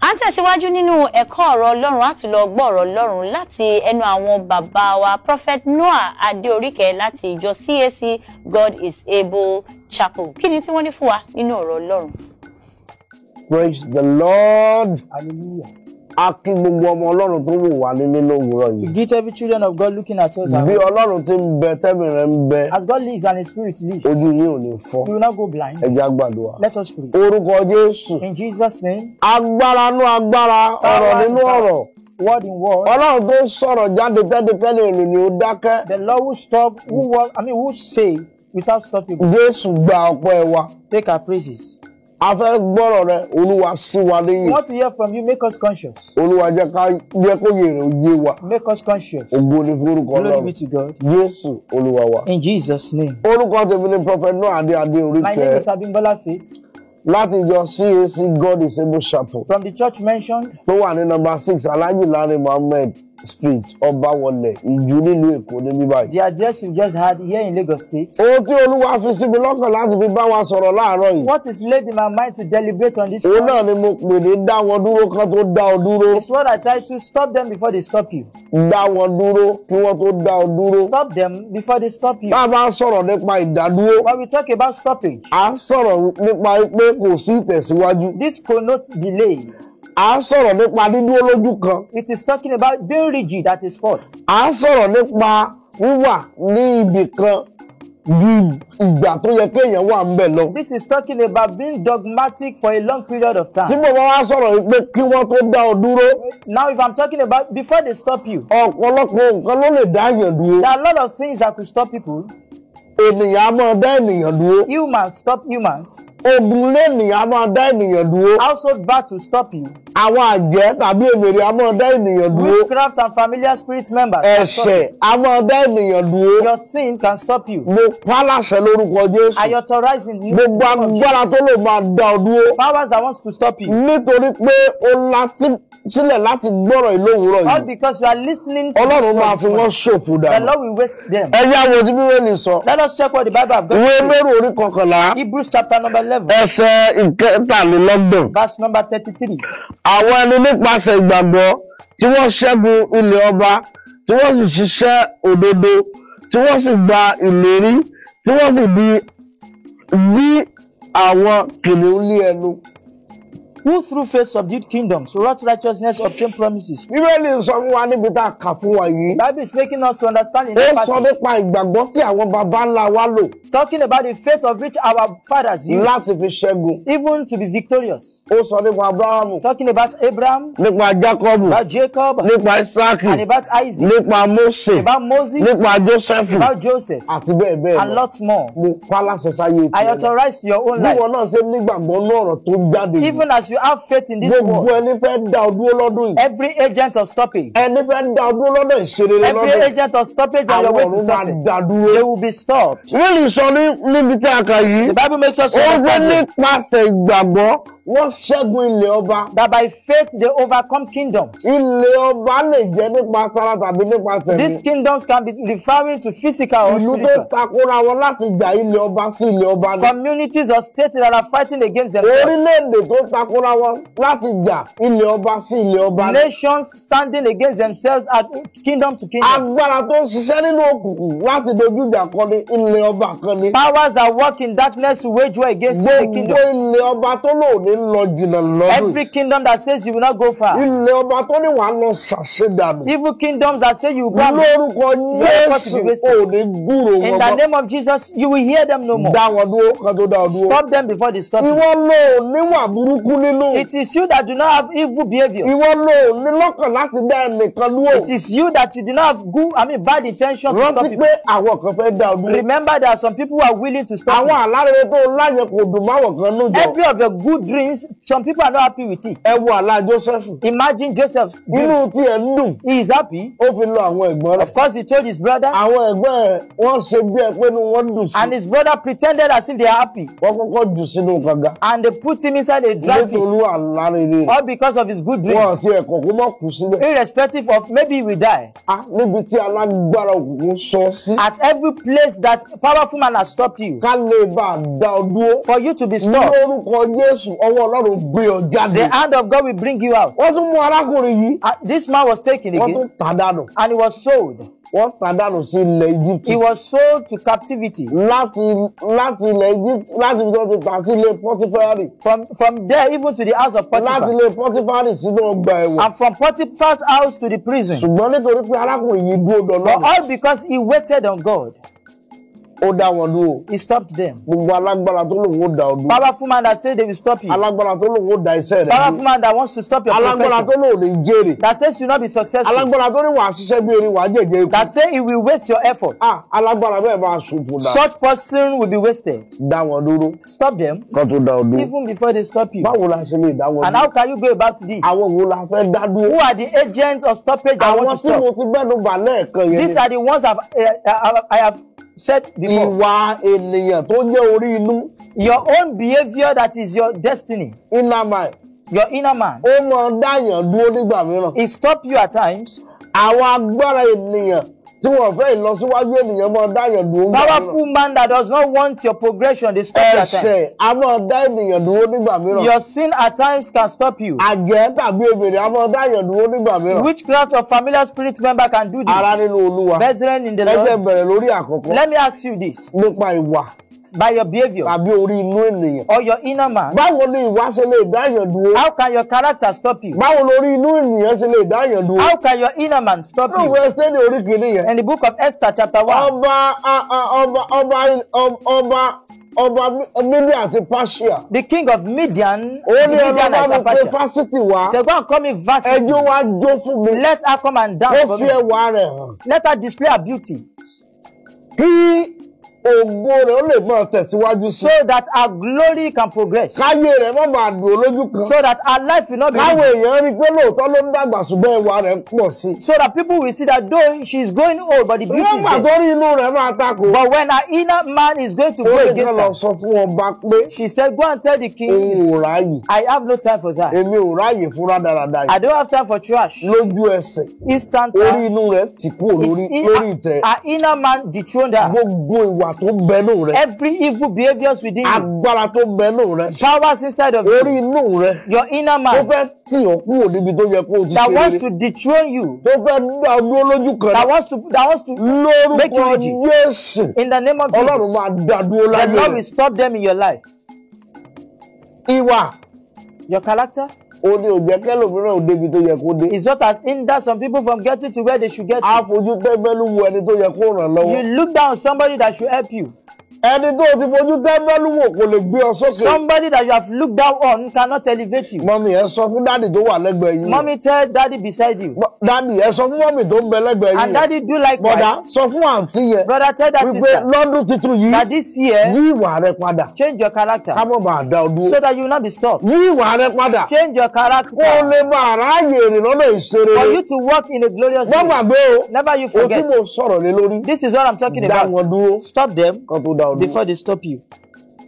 À ń tẹ̀síwájú nínú ẹ̀kọ́ ọ̀rọ̀ Ọlọ́run láti lọ gbọ́ ọ̀rọ̀ Ọlọ́run láti ẹnu àwọn bàbá wa Prophet Noah Adeorike láti ìjọ CAC God is Able Chapel. Kí ni tí wọ́n ní fún wa nínú ọ̀rọ̀ Ọlọ́run? Praise the Lord. Hallelujah. A kí gbogbo ọmọ Ọlọ́run tó wò wá nílé lówùúrọ̀ yìí. We greet every children of God looking at us. Bí Ọlọ́run tí ń bẹ tẹ́mi rẹ̀ ń bẹ. As God lives and His Spirit lives, Ojú yín ò ní fọ́. we will not go blind. Ẹ jẹ́ á gbàdúrà. Let us pray. Orúkọ Jésù. In Jesus' name, Agbára nú agbára, ọ̀rọ̀ nínú ọ̀rọ̀. word in word. Ọlọ́run tó ń sọ̀rọ̀ jáde tẹ́nikẹ́ni ò ní ó dákẹ́. The Lord will stop, who say without stopping. Jésù gba ọpẹ́ wa. Take our praises. A fẹ́ gbọ́rọ̀ rẹ, Olúwa sí wa We níyìn. want to hear from you. Make us conscious. Olúwa jẹ́ kó yèrè òye wa. Make us conscious. Ògo ni forúkọ Glory Ọlọ́run. be to God. Jésù Olúwa wa. In Jesus' name. Orúkọ tèmi ni Prophet Noah My name Adeorike is Abimbola Faith láti ìjọ CAC God is Able Chapel from the church mentioned, tó wà ní number 6 Alhaji Lare Mohammed Street, Ọbawọlẹ̀, Ìjú nílùú Èkó níbí báyìí. the address you just had here in Lagos State. Ohun tí Olúwa fi sí mi lọ́kàn láti fi bá wa sọ̀rọ̀ láàárọ̀ yìí. What is laid in my mind to deliberate on this Òun one náà ni mo pè ní dá wọn dúró kán tó dá ọ dúró. is what I try to stop them before they stop you. Dá wọn dúró kí wọ́n tó dá ọ dúró. Stop them before they stop you. Bá a bá ń sọ̀rọ̀ nípa ìdádúró, When we talk about stoppage, à ń sọ̀rọ̀ nípa pé kò sí ìtẹ̀síwájú. this connotes delay. À ń sọ̀rọ̀ nípa dídúró lójú kan. It is talking about being rigid at a spot. À ń sọ̀rọ̀ nípa wíwà ní ibì kan ju ìgbà tó yẹ kéèyàn wà ń bẹ̀ lọ. This is talking about being dogmatic for a long period of Tí time. mo bá wá sọ̀rọ̀ yìí pé kí wọ́n tó dá ọ dúró, Now, if I'm talking about before they stop you, ọ̀pọ̀lọpọ̀ nǹkan ló lè dá èèyàn dúró. there are a lot of things that could stop people. Ènìyàn á máa dá ènìyàn dúró. Humans stop humans. Ogun lé ènìyàn á máa dá ènìyàn dúró. Household battles stop you. Àwọn àjẹ́ tàbí èmèrè á máa dá ènìyàn dúró. Witchcraft and familiar spirit members can stop you. Ẹ̀ṣẹ̀ á máa dá ènìyàn dúró. Your sin can stop you. Mo pa láṣẹ lórúkọ Jésù. I authorize in the Gbogbo agbára tó lè máa dá ọ dúró. powers that wants to stop you. Nítorí pé ó láti sílẹ̀ láti gbọ́rọ̀ ìlówùúrọ̀ All yìí. because you are listening to Ọlọ́run máa this fi word. wọ́n ṣòfò The dànù. Lord will waste them. Ẹ yá wo tí Bíbélì sọ. Let us check what the Bible have got Ìwé to say. Hébérù orí kọkànlá. Hebrews chapter number 11, Ẹsẹ̀ ìkẹtàlélọ́gbọ̀n. verse number 33. Àwọn ẹni nípasẹ̀ ìgbàgbọ́ tí wọ́n ṣẹ́gun ilẹ̀ ọba, tí wọ́n sì ṣiṣẹ́ òdodo, tí wọ́n sì gba ìlérí, tí wọ́n sì bí àwọn kìnìún lé ẹnu. Who through faith subdued kingdoms, wrought righteousness, obtained promises. Bíbélì ń sọ fún wa níbi tá a kà fún wa yìí. The Bible is making us to understand in Ó that sọ passage, nípa ìgbàgbọ́ tí àwọn baba ńlá wa lò talking about the faith of which our fathers used, láti fi ṣẹ́gun. even to be victorious. Ó sọ nípa Ábúráhámù, Talking about Abraham, nípa Jákọ́bù, about Jacob, nípa Ísákì, and about Isaac, nípa Mósè, about Moses, nípa Jósẹ́fù about Joseph, àti bẹ́ẹ̀ bẹ́ẹ̀ and lọ. lots more. Mo pa láṣẹ sáyé I tiẹ̀. authorize your own Bí life. wọn náà ṣe nígbàgbọ́ ní ọ̀rọ̀ tó jáde yìí. Even as you have faith in this Gbogbo world, ẹni fẹ́ dá ọ dúró lọ́dún yìí. every agent of stoppage, Ẹni fẹ́ dá ọ dúró lọ́dọ̀ ìṣeré every lọ́dún. agent of stoppage on your Àwọn way to ọ̀run máa success, dá they dúró. will be stopped. Wọ́n lè sọ níbi tí a kà yìí. The Bible makes us Ó gbé understand here nípasẹ̀ ìgbàgbọ́ wọ́n ṣẹ́gun ilẹ̀ ọba. that by faith they overcome kingdoms. Ilẹ̀ ọba lè jẹ́ nípa tara tàbí nípa tẹ̀mí. These kingdoms can be referring to physical or Ìlú tó spiritual. takora wọn láti jà ilẹ̀ ọba sí ilẹ̀ ọba ni. Communities or states that are fighting against themselves. Orílẹ̀-èdè tó takora wọn láti jà ilẹ̀ ọba sí ilẹ̀ ọba ni. Nations standing against themselves at kingdom to kingdom. Agbára tó ń ṣiṣẹ́ nínú òkùnkùn láti dojú ìjà kọ ní ilẹ̀ ọba kan ni. Powers that work in darkness to wage war against the Gbogbo kingdom. ilẹ̀ ọba tó lò ní lọ jìnnà lọ́dún. Every kingdom that says you will not go far. Ilẹ̀ ọba tó ní wàá lọ ṣàṣedànù. Evil kingdoms that say you will go and Lórúkọ Jésù ò ní gbúrò in wọn the mọ́. name of Jesus, you will hear them no more. Dá wọn dúró kan tó dá ọ dúró. Stop them before they stop you. Ìwọ lò níwà burúkú nínú. It is you that do not have evil behavior. Ìwọ lò ní lọ́kàn láti dá ẹnìkan dúró. It is you that you do not have bad intention to stop Rántí people. pé àwọn kan fẹ́ dá ọ dúró. Remember there are some people who are willing to stop Àwọn you. àlárere tó láyẹ̀ kò dùn máwọ̀ kan lójọ. Every of your good dreams, some people are not happy with it. Ẹ wo àlá Jósẹ́fù. Imagine Joseph's dream. Inú tí ẹ ń dùn. He is happy. Ó fi lọ àwọn ẹ̀gbọ́n rẹ̀. Of course, he told his brothers, Àwọn ẹ̀gbọ́n ẹ̀ wọ́n ṣe bí ẹ pé inú wọn dùn sí. and his brother pretended as if they are happy, Wọ́n kọ́kọ́ jù sínú kànga. and they put him inside a dry Nítorí pit, àlárere rẹ̀. all because of his good Wọ́n dreams, àti ẹ̀kọ́ kó má kú síbẹ̀. irrespective of maybe he will die. Níbi tí alágbára òkùnkùn sọ sí. At every place that powerful man has stopped you, Ká lè bá a dá ọ dúró. for you to be stopped, Lórúkọ Jésù ọwọ́ ọwọ́ Ọlọ́run gbé ọ jáde. The hand of God will bring you out. Wọ́n tún mú arákùnrin yìí. This man was taken Wọ́n again tún tà dànù. and he was sold. Wọ́n tà dànù sí ilẹ̀ Egypt. He was sold to captivity. Láti ilẹ̀ Egypt láti ibi tó ti tà sí ilé Pọ́tífárì. From there even to the house of Potiphar. Láti ilé Pọ́tífárì sínú ọgbà ẹ̀wọ̀n. And from Potiphar's house to the prison. Ṣùgbọ́n nítorí pé arákùnrin yìí dúró dọ̀lọ́run. But all because he waited on God. Ó dá wọn dúró. He stopped them. Gbogbo alágbára tó lòun ó dá ọ dúró. Powerful man that says they will stop you. Alágbára tó lòun ó dá iṣẹ́ rẹ̀ Powerful man that wants to stop your alágbára tó profession. lòun lè jèrè. That says you will not be successful. Alágbára tó ní wàá ṣiṣẹ́ bí erin wàá jẹ̀jẹ̀ ikú. That say it will waste your effort. Alágbára bẹ́ẹ̀ máa ṣòfò dà. Such person will be wasted. Dá wọn dúró. Stop them. Kó tó dá ọ dúró. Even before they stop you. Báwo la ṣe lè dá wọn dúró? And how can you go about this? Àwọn wo la fẹ́ dá dúró? Who are the agents of stoppage that want to stop? Àwọn tí mo ti bẹ́nu bà lẹ́ẹ̀kan yẹn. These are the ones I have said before. Ìwà ènìyàn tó jẹ́ orí inú. Your own behavior that is your destiny. Inner mind. Your inner man. Ó mọ dáyàn dúró nígbà mìíràn. It stop you at times. Àwọn agbára ènìyàn tí wọ́n fẹ́ ìlọsíwájú ènìyàn mọ dáyàn dúró nígbà mìíràn. Powerful man that does not want your progression, they stop you at times. Ẹ̀ṣẹ̀ a mọ dá ènìyàn dúró nígbà mìíràn. Your sin at times can stop you. Àjẹ́ tàbí èbèrè a mọ dáyàn dúró nígbà mìíràn. Witchcraft or familiar spirit member can do this. Ara nínú Olúwa. Brethren in the Ẹ jẹ́ Lord. bẹ̀rẹ̀ lórí àkọ́kọ́. Let me ask you this. Nípa ìwà. By your behavior Tàbí orí inú ènìyàn. or your inner man, Báwo ni ìwà ṣe lè dáyàn dúró? how can your character stop you? Báwo lórí inú ènìyàn ṣe lè dáyàn dúró? How can your inner man stop you? Ìwé Ẹ́sítérì orí kìíní yẹn. In the book of Esther chapter 1, Ọba Mídíà àti Páṣíà. the king of Midian, Ó the ní ẹ̀rọ Midianites bá and mi pé Persia, fásitì wá. said, go and call me varsity. Ẹjọ́ wá jó fún mi. Let her come and dance Ó for fi me. ẹwà rẹ̀ hàn. Let her display her beauty Kí ògo rẹ̀ ó lè máa tẹ̀síwájú sí. so that her glory can progress. Káyé rẹ̀ má máa dùn lójú kan. So that her life will not be Káwọn rigid. èèyàn rí i pé lóòótọ́ ló ń dàgbà ṣùgbọ́n ẹwà rẹ̀ pọ̀ sí. So that people will see that though she is growing old, but the beauty Wọ́n is gbà tó there. rí inú rẹ̀ máa takò. But when her inner man is going to Ó go lè against kàn lọ her, sọ fún ọba pé she said, go and tell the king, òun ò ráyè. I have no time for that. Èmi ò ráyè fún rádaràda I yìí. don't have time for trash. Lójú ẹsẹ̀, Instant orí inú rẹ̀ tì kúrò lórí ìtẹ́. her inner man dethroned her. Gbogbo ìwà tó bẹnu rẹ̀. Every evil behaviors within you, Agbára tó bẹnu rẹ̀. powers inside of Orí you, inú rẹ̀. your inner Tó man fẹ́ tì ọ́ kúrò níbi tó yẹ kó o ti that ṣe wants rere. to dethrone you, Tó fẹ́ dá ọ dúró lójú kan. that wants to make you Lórúkọ rigid. Jésù. In the name of Ọlọ́run Jesus, máa dá dúró the láyé Lord will rẹ̀. stop them in your life. Ìwà Your character ó ní ò jẹ́ kẹ́lòmíràn ò débi tó yẹ kó dé. is what has hindered some people from getting to where they should get A to. fojú tẹ́gbẹ́lú wo ẹni tó yẹ kó ràn You lọ́wọ́. look down on somebody that should help you. Ẹni tó ti fojú tẹ́gbẹ́lú wò kò lè gbé ọ sókè. Somebody that you have looked down on cannot elevate you. Mọ́mí ẹ sọ fún dádì tó wà lẹ́gbẹ̀ẹ́ yín. Mommy tell daddy beside you. Dádì ẹ sọ fún mọ́mí tó ń bẹ lẹ́gbẹ̀ẹ́ yín. And daddy do Bọ̀dá likewise. sọ fún àǹtí yẹn. Brother tell that Wípé sister lọ́dún tuntun yìí that this year, yí ìwà rẹ padà. change your character Ká mọ̀ bá dá ọ dúró. so that you will not be stopped. Yí ìwà rẹ padà. Change your character Kó o lè bá aráàyè rìn lọ́nà ìṣeré. for you to walk in a glorious Wọ́n way. gbàgbé o. Never you O tí forget. mo sọ̀rọ̀ lé lórí. This is what I'm talking Dá about. wọn dúró. Stop them Kan tó dá ọ dúró. before they stop you.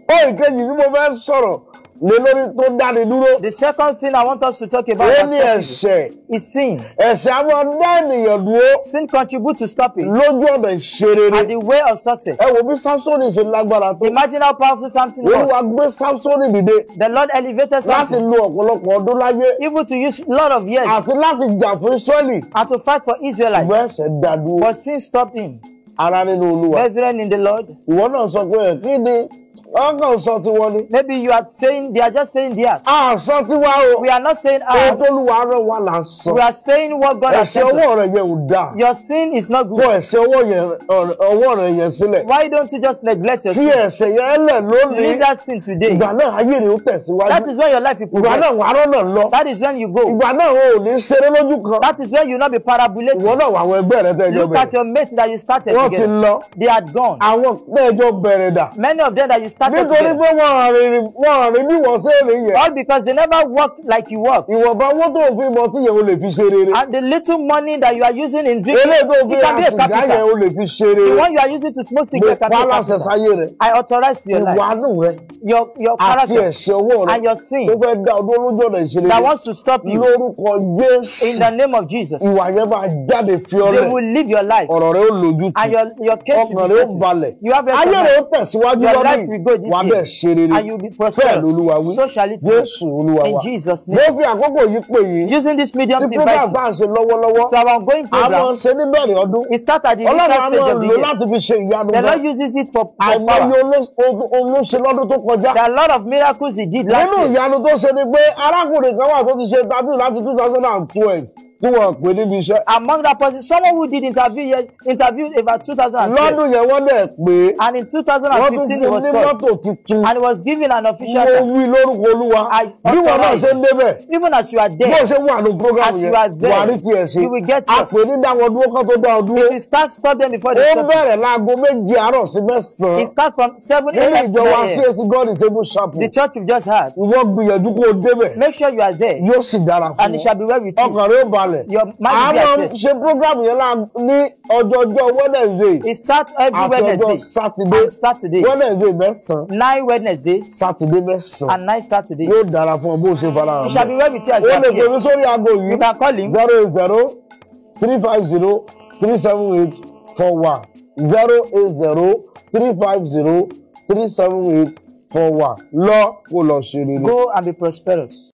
Ó ìkejì tí mo fẹ́ sọ̀rọ̀ lé lórí tó dáni dúró. The second thing I want us to talk about Ó that ní stop ẹ̀ṣẹ̀. you is sin. Ẹ̀ṣẹ̀ á máa dá ènìyàn dúró Sin contributes to stopping lójú ọ̀nà ìṣerere. and the way of success. Ẹ wo bí Sámsónì ṣe lágbára tó. Imagine how powerful Samson Olúwa was. gbé Sámsónì dìde The Lord elevated láti Samson lo ọ̀pọ̀lọpọ̀ ọdún láyé even to use a lot of years àti láti jà fún Ísírẹ́lì. and to fight for Israelites. Ṣùgbọ́n ẹ̀ṣẹ̀ dá dúró. But sin stopped him. Ara nínú Olúwa. Brethren in the Lord, Ìwọ náà sọ pé ẹ̀ kí ni wọ́n kàn sọ tiwọn ni. maybe you are saying, they are just saying theirs. A sọ tiwa o. We are not saying Ohun ours. tó Olúwa rán wa là ń sọ. We are saying what God has Ẹ̀ṣẹ̀ sent ọwọ́ us. rẹ̀ yẹn ò dáa. Your sin is not Kó good. ẹ̀ṣẹ̀ ọwọ́ rẹ̀ yẹn sílẹ̀. Why don't you just neglect your Fi sin? ẹ̀ṣẹ̀ yẹn lẹ̀ lónìí. Leave that sin today. Ìgbà náà ayé rẹ̀ ó tẹ̀síwájú. That is when your life will Ìgbà náà progress. wàá rọ́nà lọ. That is when you go. Ìgbà náà o ò ní ṣeré lójú kan. That is when you will not be Ìwọ parabolating. náà wà àwọn ẹgbẹ́ rẹ tẹ́jọ́ Look at bẹ̀rẹ̀. your mates that you started Wọ́n ti together. lọ. They had gone. Àwọn tẹ́jọ́ bẹ̀rẹ̀ dà. Many of them that you started Nítorí together. pé wọ́n rìn bí wọ́n ṣe rìn yẹn. All because they never work like you work. Ìwọ̀nba owó tó fi mọ tí yẹn o lè fi ṣe rere. And the little money that you are using in drinking, Eléyìí tó fi it can be a àsìgá yẹn capital. o lè fi ṣe The rere. one you are using to smoke Mo cigarette can be pa a láṣẹ capital. sáyé rẹ̀. I authorize to your life. Ìwànú rẹ̀ Your àti character ẹ̀ṣẹ̀ ọwọ́ rẹ̀ and your sin tó fẹ́ dá ọdún lójú ọ̀nà ìṣeré that wants to stop you lórúkọ Jésù. in the name of Jesus. Ìwà yẹn máa jáde fi They ọlẹ̀. will live your life Ọ̀rọ̀ rẹ̀ ó lójú tù. and your case will Ọkàn be rẹ̀ ó settled. balẹ̀. You have rest of Ayé mind. rẹ̀ ó tẹ̀síwájú Your lọ́dún life yìí. will will go this wà á year. bẹ̀ ṣe rere. And you will be Bẹ́ẹ̀ prosperous. lolúwa wí. So shall it be. Jésù olúwa In wa. Jesus' Mo name. fi àkókò yìí pè yín. Using this medium Sí to invite program tá à ń ṣe lọ́wọ́lọ́wọ́. you to our ongoing Àwọn program. ṣe níbẹ̀rẹ̀ ọdún. It starts at the Ọlọ́run initial á stage máa of the lò year. láti fi ṣe ìyanu The gan. Lord uses it for Àìmọye power. olóṣe lọ́dún tó kọjá. There are a lot of miracles he did last Nínú year. ìyanu tó ṣe ni pé arákùnrin kan wà tó ti ṣe interview láti 2012 tí wọ́n pè níbi iṣẹ́. Among that person, someone who did interviewed about 2012. Lọ́dún yẹn wọ́n dẹ̀ pé And in wọ́n tún 2015 he fún was ní called. mọ́tò tuntun. And he was given an official Mo car. wí lórúkọ Olúwa. Bí wọ́n náà ṣe ń débẹ̀. Even as you are Bó there, ṣe wà ní program as you yẹn, are there, wà á rí tiẹ̀ ṣe. you will get A yours. pè ní dáwọ́ dúró kan tó dá ọ dúró. it is stop them before Ó they stop. bẹ̀rẹ̀ láago méje àárọ̀ sí mẹ́sàn-án. It starts from 7 Nínú a.m. to ìjọ wa 9 a.m. CAC God is able chapel. The church you've just had. Ìwọ gbìyànjú kó o débẹ̀. Make sure you are there. Yóò sì dára fún And it shall be well with you. Ọkàn rẹ̀ ó balẹ̀. Your mind will be A at máa rest. ṣe program yẹn ní ọjọ́jọ́ Wednesday. It starts every Àti ọjọ́ Wednesday Saturday. and Saturdays. Wednesday mẹ́sàn-án. 9 Wednesdays Saturday mẹ́sàn-án. and 9 Saturdays. Yóò dára fún ọ bó ṣe fara hàn. It shall be well with you as O you lè are pè here. mí sórí aago yìí. You can call him 080-350-37841. 080-350-37841. Lọ kó lọ ṣe rere. go and be prosperous.